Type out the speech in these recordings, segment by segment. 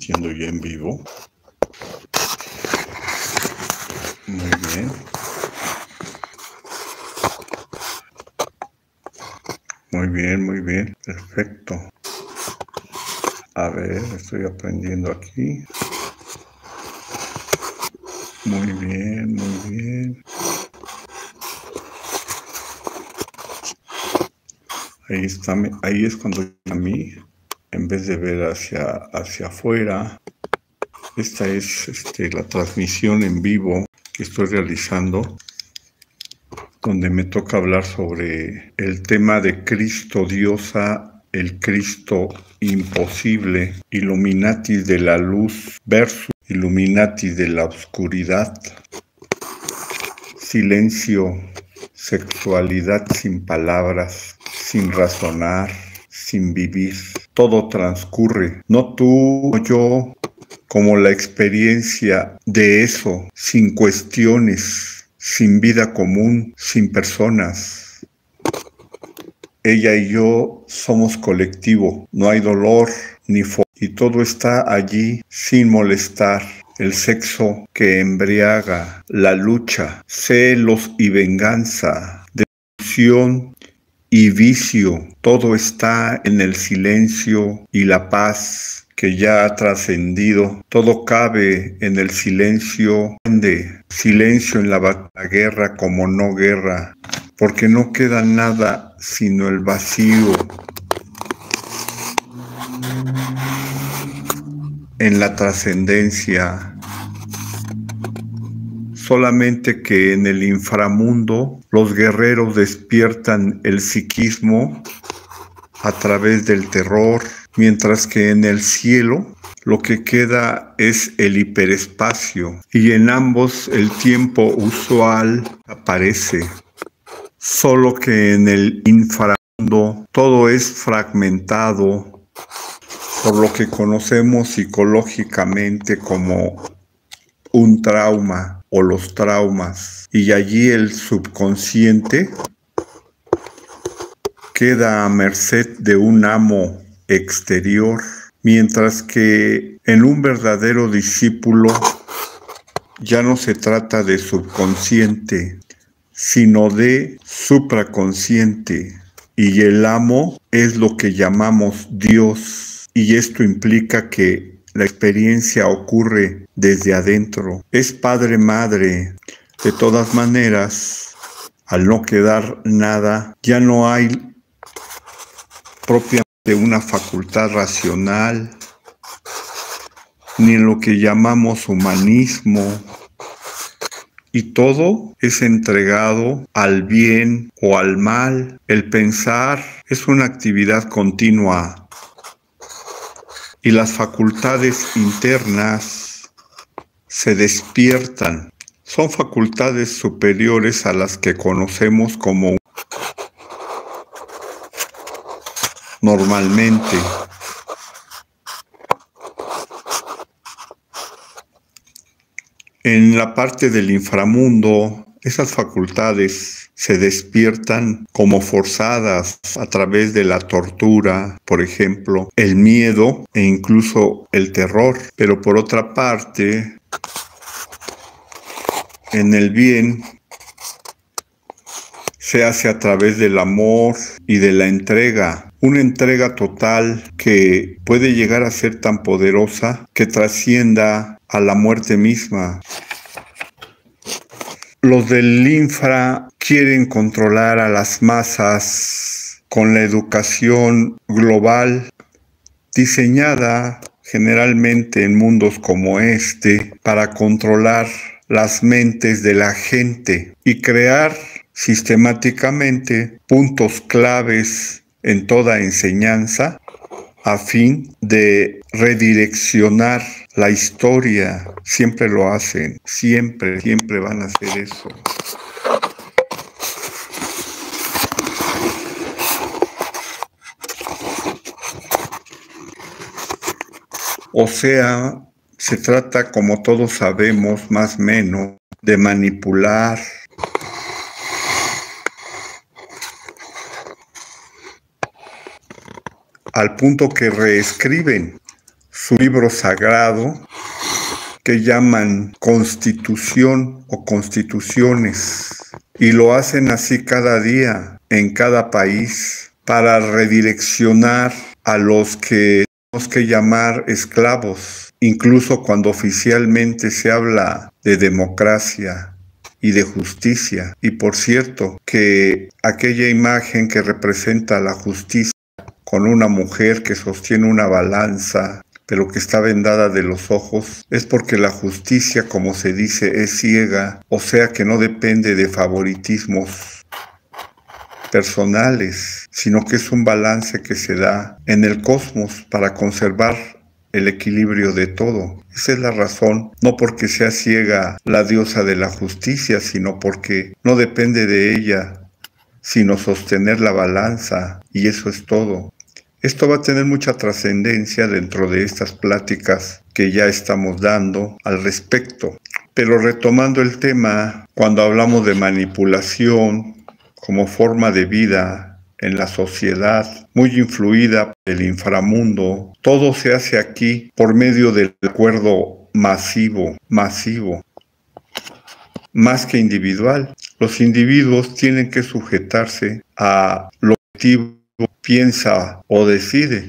transmitiendo ya en vivo. Muy bien. Muy bien, muy bien. Perfecto. A ver, estoy aprendiendo aquí. Muy bien, muy bien. Ahí está, ahí es cuando a mí, en vez de ver hacia afuera, esta es la transmisión en vivo que estoy realizando, donde me toca hablar sobre el tema de Cristo diosa, el Cristo imposible, Illuminatis de la luz versus Illuminatis de la oscuridad, silencio, sexualidad sin palabras, sin razonar, sin vivir. Todo transcurre, no tú o yo, como la experiencia de eso, sin cuestiones, sin vida común, sin personas. Ella y yo somos colectivo, no hay dolor ni y todo está allí sin molestar. El sexo que embriaga, la lucha, celos y venganza, destrucción y vicio, todo está en el silencio y la paz que ya ha trascendido. Todo cabe en el silencio, silencio en la guerra como no guerra, porque no queda nada sino el vacío. En la trascendencia, solamente que en el inframundo los guerreros despiertan el psiquismo a través del terror, mientras que en el cielo lo que queda es el hiperespacio, y en ambos el tiempo usual aparece, solo que en el inframundo todo es fragmentado, por lo que conocemos psicológicamente como un trauma o los traumas, y allí el subconsciente queda a merced de un amo exterior, mientras que en un verdadero discípulo ya no se trata de subconsciente, sino de supraconsciente, y el amo es lo que llamamos Dios. Y esto implica que la experiencia ocurre desde adentro. Es padre-madre. De todas maneras, al no quedar nada, ya no hay propiamente una facultad racional, ni en lo que llamamos humanismo. Y todo es entregado al bien o al mal. El pensar es una actividad continua. Y las facultades internas se despiertan. Son facultades superiores a las que conocemos como normalmente. En la parte del inframundo, esas facultades se despiertan como forzadas a través de la tortura, por ejemplo, el miedo e incluso el terror. Pero por otra parte, en el bien se hace a través del amor y de la entrega. Una entrega total que puede llegar a ser tan poderosa que trascienda a la muerte misma. Los del infra quieren controlar a las masas con la educación global diseñada generalmente en mundos como este para controlar las mentes de la gente y crear sistemáticamente puntos claves en toda enseñanza a fin de redireccionar la historia. Siempre lo hacen, siempre van a hacer eso. O sea, se trata, como todos sabemos, más o menos, de manipular, al punto que reescriben su libro sagrado que llaman Constitución o constituciones, y lo hacen así cada día en cada país para redireccionar a los que tenemos que llamar esclavos, incluso cuando oficialmente se habla de democracia y de justicia. Y por cierto, que aquella imagen que representa la justicia con una mujer que sostiene una balanza, pero que está vendada de los ojos, es porque la justicia, como se dice, es ciega, o sea que no depende de favoritismos personales, sino que es un balance que se da en el cosmos para conservar el equilibrio de todo. Esa es la razón, no porque sea ciega la diosa de la justicia, sino porque no depende de ella, sino sostener la balanza, y eso es todo. Esto va a tener mucha trascendencia dentro de estas pláticas que ya estamos dando al respecto. Pero retomando el tema, cuando hablamos de manipulación como forma de vida en la sociedad, muy influida por el inframundo, todo se hace aquí por medio del acuerdo masivo, más que individual. Los individuos tienen que sujetarse a lo que piensa o decide.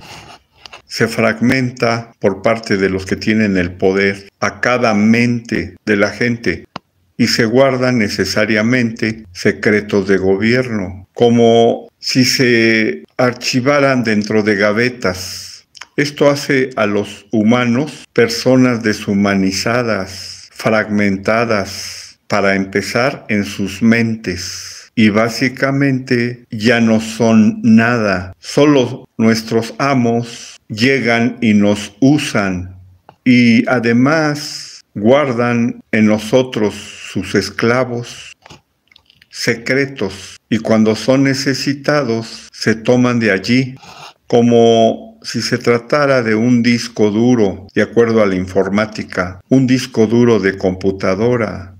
Se fragmenta por parte de los que tienen el poder a cada mente de la gente y se guardan necesariamente secretos de gobierno, como si se archivaran dentro de gavetas. Esto hace a los humanos personas deshumanizadas, fragmentadas, para empezar en sus mentes. Y básicamente ya no son nada. Solo nuestros amos llegan y nos usan. Y además guardan en nosotros sus esclavos secretos. Y cuando son necesitados, se toman de allí como si se tratara de un disco duro, de acuerdo a la informática, un disco duro de computadora.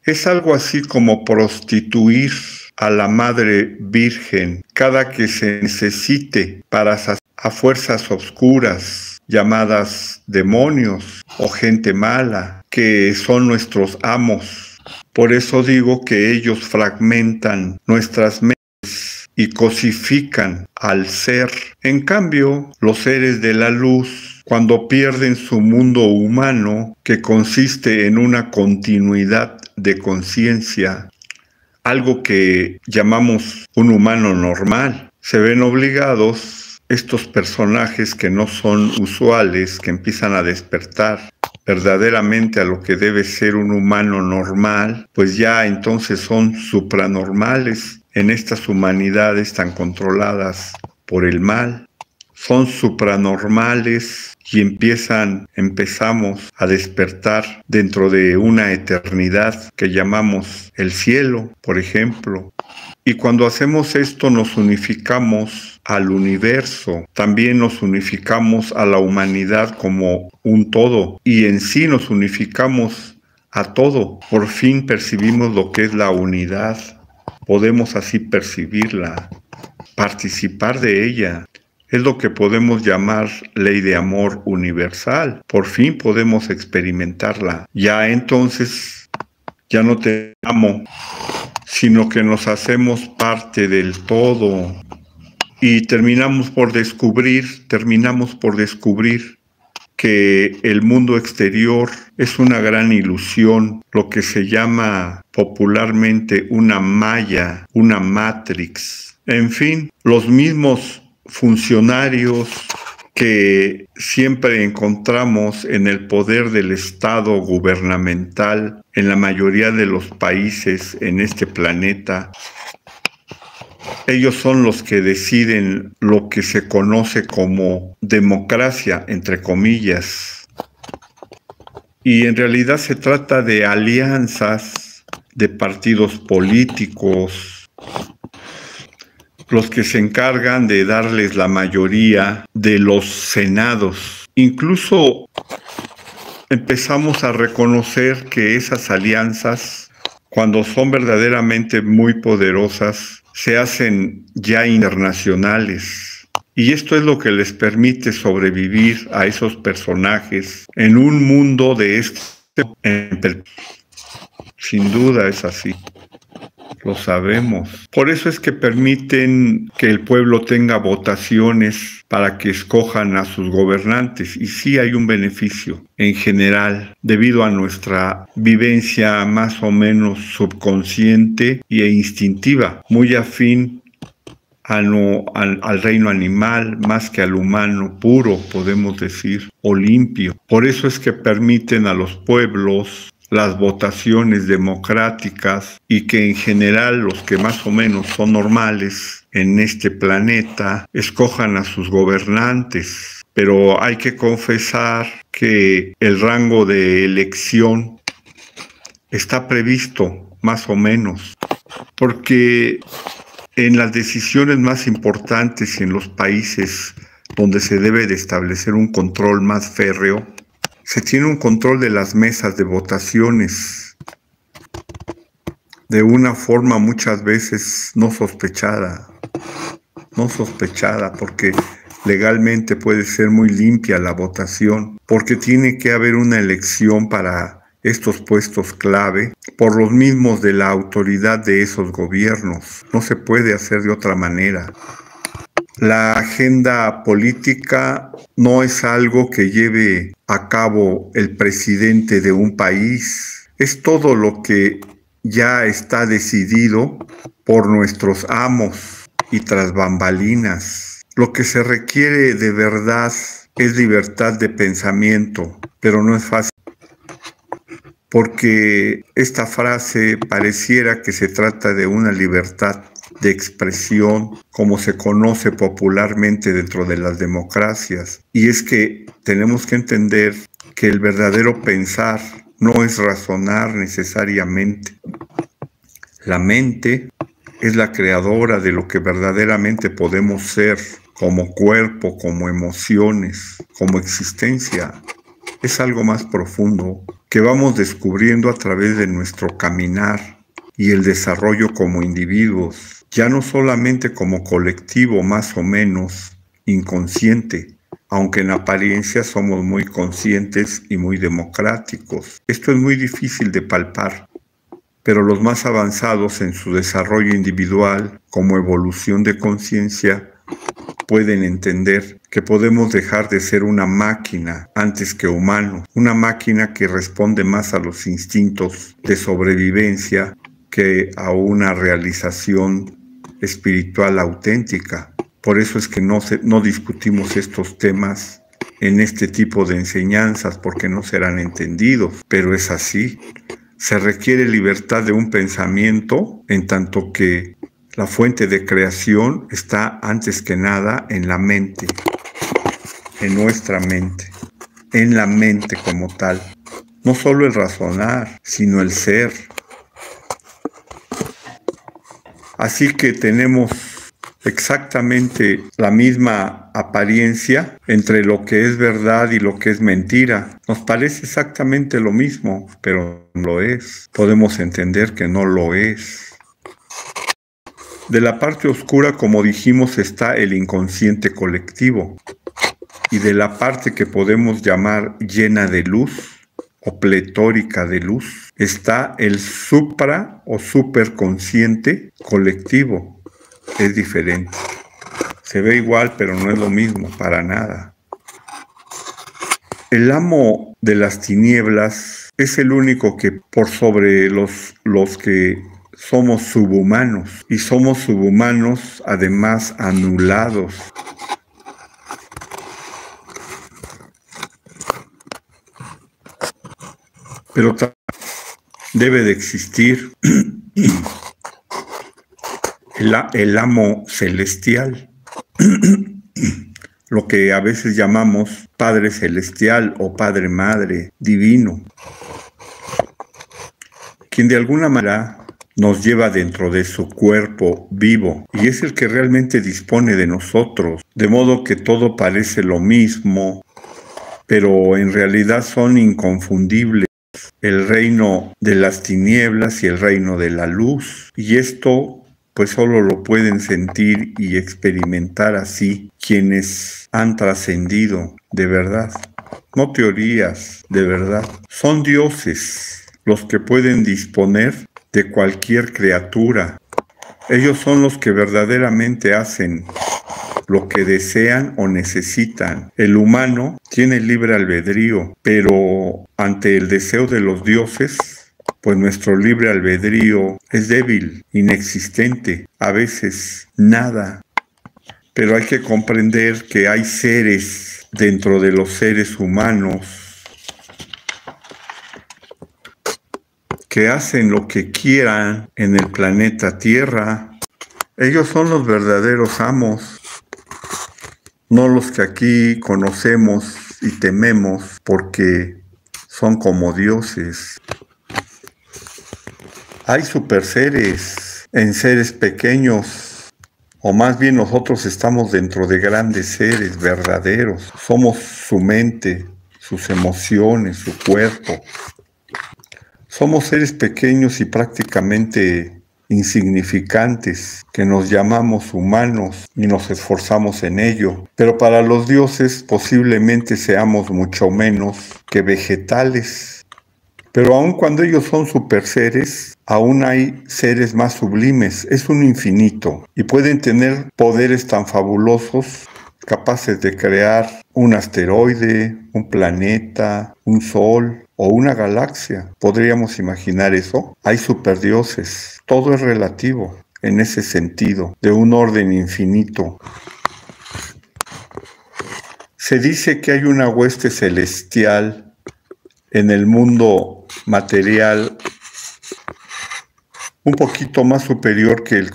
Es algo así como prostituir a la Madre Virgen cada que se necesite para a fuerzas oscuras llamadas demonios o gente mala, que son nuestros amos. Por eso digo que ellos fragmentan nuestras mentes y cosifican al ser. En cambio, los seres de la luz, cuando pierden su mundo humano, que consiste en una continuidad de conciencia, algo que llamamos un humano normal, se ven obligados estos personajes que no son usuales, que empiezan a despertar verdaderamente a lo que debe ser un humano normal, pues ya entonces son supranormales en estas humanidades tan controladas por el mal. Son supranormales y empezamos a despertar dentro de una eternidad que llamamos el cielo, por ejemplo. Y cuando hacemos esto nos unificamos al universo, también nos unificamos a la humanidad como un todo y en sí nos unificamos a todo. Por fin percibimos lo que es la unidad, podemos así percibirla, participar de ella. Es lo que podemos llamar ley de amor universal. Por fin podemos experimentarla. Ya entonces, ya no te amo, sino que nos hacemos parte del todo. Y terminamos por descubrir que el mundo exterior es una gran ilusión, lo que se llama popularmente una malla, una matrix. En fin, los mismos funcionarios que siempre encontramos en el poder del Estado gubernamental en la mayoría de los países en este planeta, ellos son los que deciden lo que se conoce como democracia, entre comillas. Y en realidad se trata de alianzas de partidos políticos, los que se encargan de darles la mayoría de los senados. Incluso empezamos a reconocer que esas alianzas, cuando son verdaderamente muy poderosas, se hacen ya internacionales Y esto es lo que les permite sobrevivir a esos personajes en un mundo de este. Sin duda es así. Lo sabemos. Por eso es que permiten que el pueblo tenga votaciones para que escojan a sus gobernantes. Y sí hay un beneficio en general, debido a nuestra vivencia más o menos subconsciente e instintiva, muy afín al reino animal, más que al humano puro, podemos decir, o limpio. Por eso es que permiten a los pueblos las votaciones democráticas y que en general los que más o menos son normales en este planeta escojan a sus gobernantes. Pero hay que confesar que el rango de elección está previsto más o menos, porque en las decisiones más importantes y en los países donde se debe de establecer un control más férreo, se tiene un control de las mesas de votaciones de una forma muchas veces no sospechada, porque legalmente puede ser muy limpia la votación, porque tiene que haber una elección para estos puestos clave por los mismos de la autoridad de esos gobiernos. No se puede hacer de otra manera. La agenda política no es algo que lleve a cabo el presidente de un país. Es todo lo que ya está decidido por nuestros amos y tras bambalinas. Lo que se requiere de verdad es libertad de pensamiento, pero no es fácil, porque esta frase pareciera que se trata de una libertad de expresión, como se conoce popularmente dentro de las democracias. Y es que tenemos que entender que el verdadero pensar no es razonar necesariamente. La mente es la creadora de lo que verdaderamente podemos ser, como cuerpo, como emociones, como existencia. Es algo más profundo que vamos descubriendo a través de nuestro caminar y el desarrollo como individuos, ya no solamente como colectivo más o menos inconsciente, aunque en apariencia somos muy conscientes y muy democráticos. Esto es muy difícil de palpar, pero los más avanzados en su desarrollo individual como evolución de conciencia pueden entender que podemos dejar de ser una máquina antes que humanos, una máquina que responde más a los instintos de sobrevivencia que a una realización espiritual auténtica. Por eso es que no discutimos estos temas en este tipo de enseñanzas, porque no serán entendidos, pero es así. Se requiere libertad de un pensamiento, en tanto que la fuente de creación está antes que nada en la mente, en nuestra mente, en la mente como tal. No solo el razonar, sino el ser. Así que tenemos exactamente la misma apariencia entre lo que es verdad y lo que es mentira. Nos parece exactamente lo mismo, pero no lo es. Podemos entender que no lo es. De la parte oscura, como dijimos, está el inconsciente colectivo. Y de la parte que podemos llamar llena de luz o pletórica de luz, está el supra o superconsciente colectivo. Es diferente. Se ve igual, pero no es lo mismo, para nada. El amo de las tinieblas es el único que por sobre los que somos subhumanos, y somos subhumanos además anulados. Pero debe de existir el amo celestial, lo que a veces llamamos Padre Celestial o Padre Madre Divino, quien de alguna manera nos lleva dentro de su cuerpo vivo y es el que realmente dispone de nosotros, de modo que todo parece lo mismo, pero en realidad son inconfundibles. El reino de las tinieblas y el reino de la luz. Y esto pues solo lo pueden sentir y experimentar así quienes han trascendido de verdad. No teorías, de verdad. Son dioses los que pueden disponer de cualquier criatura. Ellos son los que verdaderamente hacen lo que desean o necesitan. El humano tiene libre albedrío, pero ante el deseo de los dioses, pues nuestro libre albedrío es débil, inexistente, a veces nada. Pero hay que comprender que hay seres dentro de los seres humanos que hacen lo que quieran en el planeta Tierra. Ellos son los verdaderos amos, no los que aquí conocemos y tememos porque son como dioses. Hay superseres en seres pequeños, o más bien nosotros estamos dentro de grandes seres verdaderos. Somos su mente, sus emociones, su cuerpo. Somos seres pequeños y prácticamente insignificantes, que nos llamamos humanos y nos esforzamos en ello. Pero para los dioses posiblemente seamos mucho menos que vegetales. Pero aun cuando ellos son super seres, aún hay seres más sublimes. Es un infinito y pueden tener poderes tan fabulosos, capaces de crear un asteroide, un planeta, un sol o una galaxia. ¿Podríamos imaginar eso? Hay superdioses. Todo es relativo en ese sentido, de un orden infinito. Se dice que hay una hueste celestial en el mundo material un poquito más superior que el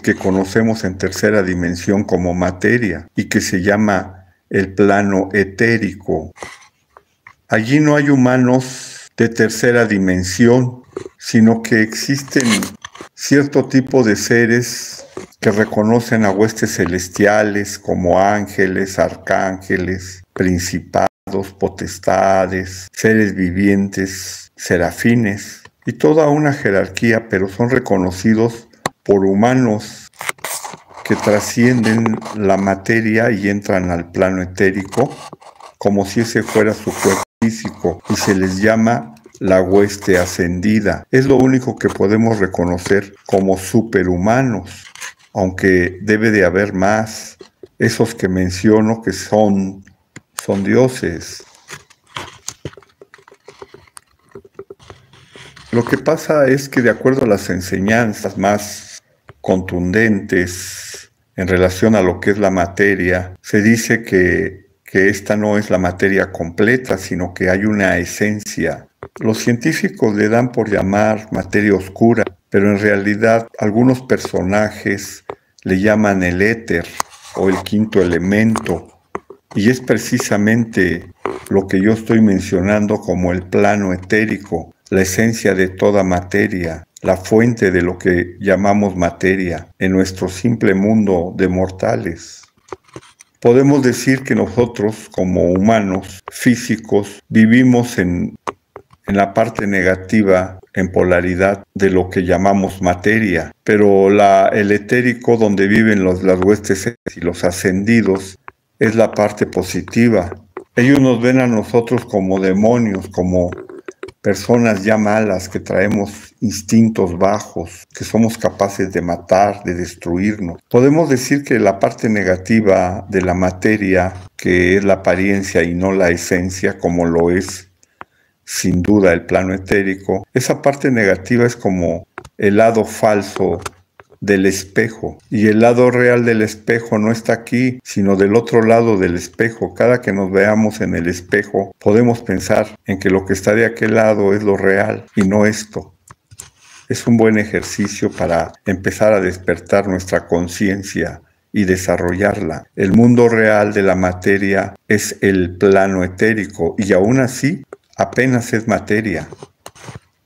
que conocemos en tercera dimensión como materia y que se llama el plano etérico. Allí no hay humanos de tercera dimensión, sino que existen cierto tipo de seres que reconocen a huestes celestiales como ángeles, arcángeles, principados, potestades, seres vivientes, serafines y toda una jerarquía, pero son reconocidos por humanos que trascienden la materia y entran al plano etérico como si ese fuera su cuerpo físico y se les llama la hueste ascendida. Es lo único que podemos reconocer como superhumanos, aunque debe de haber más. Esos que menciono que son dioses. Lo que pasa es que de acuerdo a las enseñanzas más contundentes en relación a lo que es la materia, se dice que esta no es la materia completa, sino que hay una esencia. Los científicos le dan por llamar materia oscura, pero en realidad algunos personajes le llaman el éter o el quinto elemento, y es precisamente lo que yo estoy mencionando como el plano etérico, la esencia de toda materia, la fuente de lo que llamamos materia en nuestro simple mundo de mortales. Podemos decir que nosotros, como humanos físicos, vivimos en la parte negativa, en polaridad de lo que llamamos materia, pero el etérico, donde viven las huestes y los ascendidos, es la parte positiva. Ellos nos ven a nosotros como demonios, como personas ya malas, que traemos instintos bajos, que somos capaces de matar, de destruirnos. Podemos decir que la parte negativa de la materia, que es la apariencia y no la esencia, como lo es sin duda el plano etérico, esa parte negativa es como el lado falso del espejo, y el lado real del espejo no está aquí, sino del otro lado del espejo. Cada que nos veamos en el espejo, podemos pensar en que lo que está de aquel lado es lo real y no esto. Es un buen ejercicio para empezar a despertar nuestra conciencia y desarrollarla. El mundo real de la materia es el plano etérico, y aún así apenas es materia.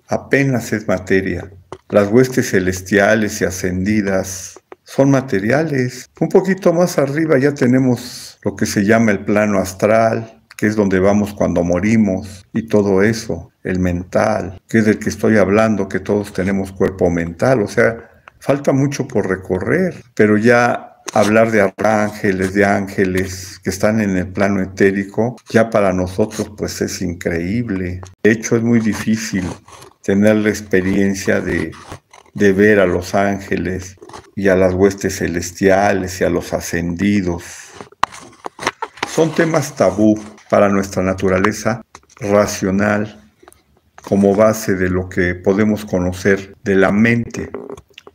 Apenas es materia. Las huestes celestiales y ascendidas son materiales. Un poquito más arriba ya tenemos lo que se llama el plano astral, que es donde vamos cuando morimos, y todo eso. El mental, que es del que estoy hablando, que todos tenemos cuerpo mental. O sea, Falta mucho por recorrer, pero ya hablar de ángeles que están en el plano etérico, ya para nosotros pues es increíble. De hecho es muy difícil tener la experiencia de ver a los ángeles y a las huestes celestiales y a los ascendidos. Son temas tabú para nuestra naturaleza racional como base de lo que podemos conocer de la mente.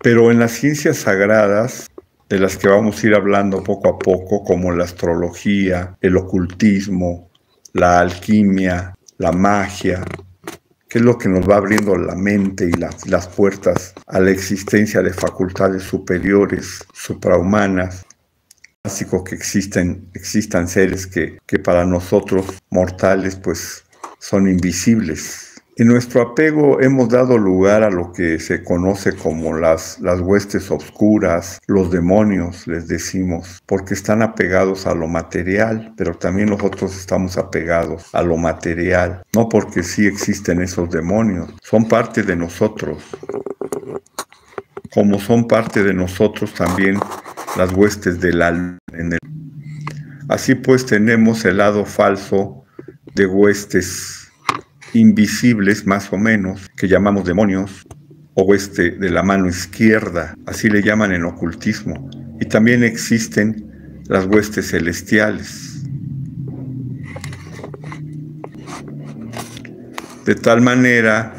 Pero en las ciencias sagradas, de las que vamos a ir hablando poco a poco, como la astrología, el ocultismo, la alquimia, la magia, que es lo que nos va abriendo la mente y las puertas a la existencia de facultades superiores, suprahumanas. Básico que existan seres que para nosotros mortales pues son invisibles. En nuestro apego hemos dado lugar a lo que se conoce como las huestes obscuras, los demonios, les decimos, porque están apegados a lo material, pero también nosotros estamos apegados a lo material, no porque sí existen esos demonios, son parte de nosotros. Como son parte de nosotros también las huestes del alma. Así pues tenemos el lado falso de huestes invisibles, más o menos, que llamamos demonios, o hueste de la mano izquierda, así le llaman en ocultismo. Y también existen las huestes celestiales. De tal manera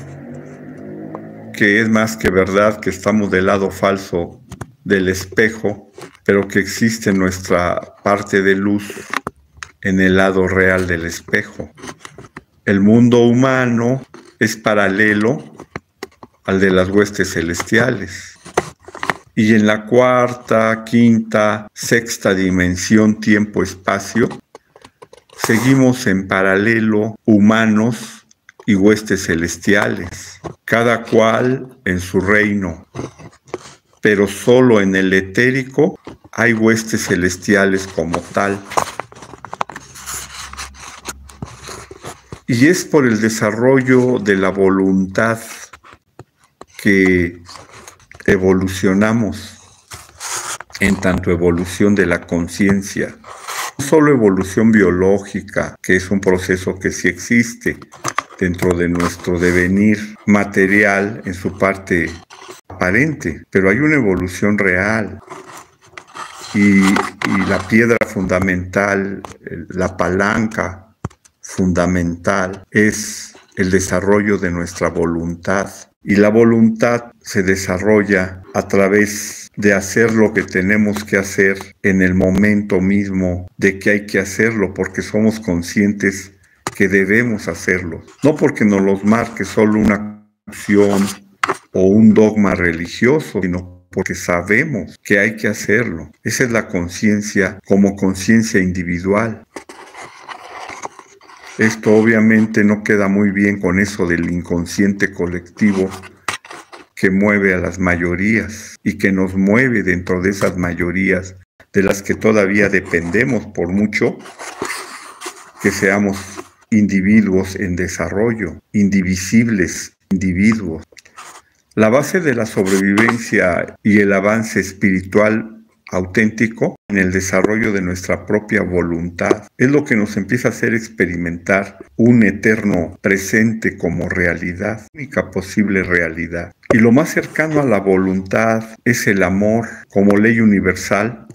que es más que verdad que estamos del lado falso del espejo, pero que existe nuestra parte de luz en el lado real del espejo. El mundo humano es paralelo al de las huestes celestiales. Y en la cuarta, quinta, sexta dimensión, tiempo, espacio, seguimos en paralelo humanos y huestes celestiales, cada cual en su reino. Pero solo en el etérico hay huestes celestiales como tal. Y es por el desarrollo de la voluntad que evolucionamos, en tanto evolución de la conciencia. No solo evolución biológica, que es un proceso que sí existe dentro de nuestro devenir material en su parte aparente, pero hay una evolución real. Y la piedra fundamental, la palanca fundamental es el desarrollo de nuestra voluntad. Y la voluntad se desarrolla a través de hacer lo que tenemos que hacer en el momento mismo de que hay que hacerlo, porque somos conscientes que debemos hacerlo. No porque nos los marque solo una acción o un dogma religioso, sino porque sabemos que hay que hacerlo. Esa es la conciencia como conciencia individual. Esto obviamente no queda muy bien con eso del inconsciente colectivo que mueve a las mayorías y que nos mueve dentro de esas mayorías de las que todavía dependemos, por mucho que seamos individuos en desarrollo, indivisibles individuos. La base de la sobrevivencia y el avance espiritual auténtico en el desarrollo de nuestra propia voluntad es lo que nos empieza a hacer experimentar un eterno presente como realidad, única posible realidad. Y lo más cercano a la voluntad es el amor como ley universal,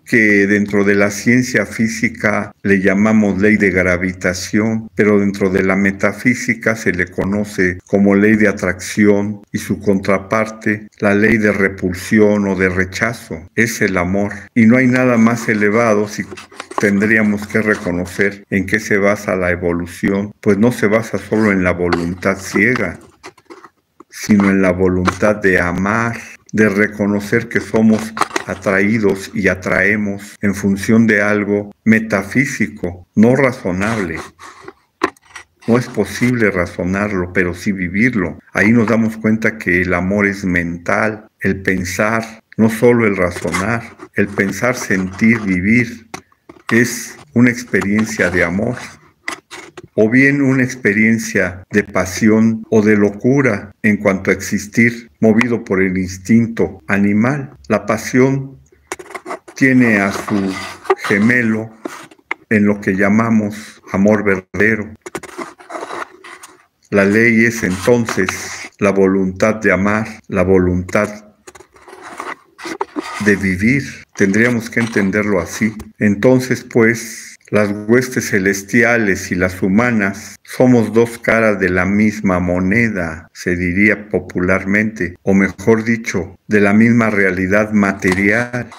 que dentro de la ciencia física le llamamos ley de gravitación, pero dentro de la metafísica se le conoce como ley de atracción y su contraparte, la ley de repulsión o de rechazo, es el amor. Y no hay nada más elevado si tendríamos que reconocer en qué se basa la evolución, pues no se basa solo en la voluntad ciega, sino en la voluntad de amar, de reconocer que somos atraídos y atraemos en función de algo metafísico, no razonable. No es posible razonarlo, pero sí vivirlo. Ahí nos damos cuenta que el amor es mental, el pensar, no solo el razonar, el pensar, sentir, vivir, es una experiencia de amor. o bien una experiencia de pasión o de locura en cuanto a existir, movido por el instinto animal. La pasión tiene a su gemelo en lo que llamamos amor verdadero. La ley es entonces la voluntad de amar, la voluntad de vivir. Tendríamos que entenderlo así. Entonces, pues, las huestes celestiales y las humanas somos dos caras de la misma moneda, se diría popularmente, o mejor dicho, de la misma realidad material.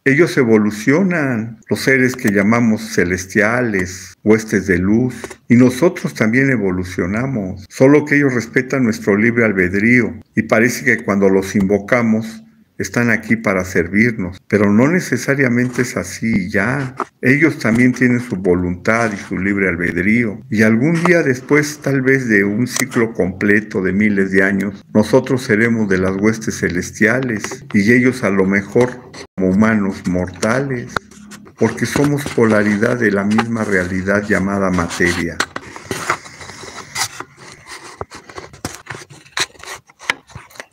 Ellos evolucionan, los seres que llamamos celestiales, huestes de luz, y nosotros también evolucionamos, solo que ellos respetan nuestro libre albedrío, y parece que cuando los invocamos, están aquí para servirnos, pero no necesariamente es así ya. Ellos también tienen su voluntad y su libre albedrío, y algún día después, tal vez de un ciclo completo de miles de años, nosotros seremos de las huestes celestiales, y ellos a lo mejor como humanos mortales, porque somos polaridad de la misma realidad llamada materia.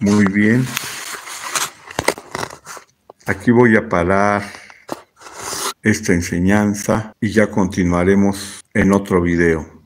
Muy bien. Aquí voy a parar esta enseñanza y ya continuaremos en otro video.